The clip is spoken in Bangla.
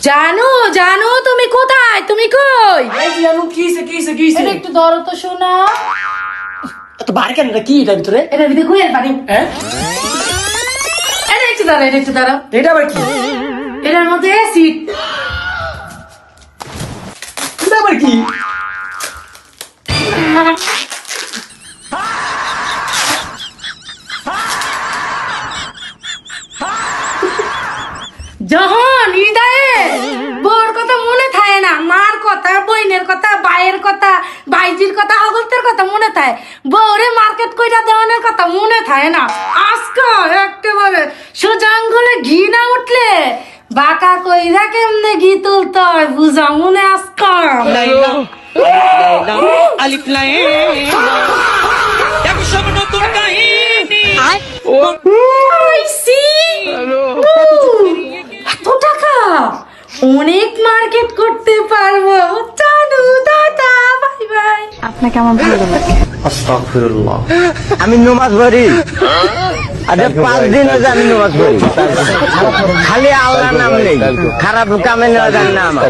জানো জানো তুমি কোথায়, তুমি কই? এই জানো কিসে কিসে কিসে এটা একটু ধরো তো শোনা। তো বার কেন এটা কি এটা ভিতরে? এটা দিদি কইয়ের পানি। হ্যাঁ এটা একটু দাঁড়াও, এটা একটু দাঁড়াও। এটা আবার কি? এটার মধ্যে অ্যাসিড। এটা আবার কি? যখন হৃদয়ে বউর কথা মনে থাকে না, মার কথা, বইনের কথা, ভাইয়ের কথা, ভাইজির কথা, হগলতের কথা মনে থাকে, বউরে মার্কেট কইরা দেওয়ানোর কথা মনে থাকে না। আজকা একেবারে সোজা আঙ্গুলে ঘি না উঠলে বাঁকা কইরা কেমনে ঘি তুলতে হয় বুঝা মনে আজকা। আলিফ লাইম এক সব নতুন কাহিনী। আইসি এত টাকা অনেক মার্কেট করতে পারবো। চানু দাদা বাই বাই। আপনাকে আমার ভালো লাগে। আস্তাগফিরুল্লাহ। আমি নামাজ পড়ি। আরে 5 দিন হয়ে আমি নামাজ পড়ি। খালি আল্লাহর নাম নেই, খারাপ কামে নেওয়া যায় না আমার।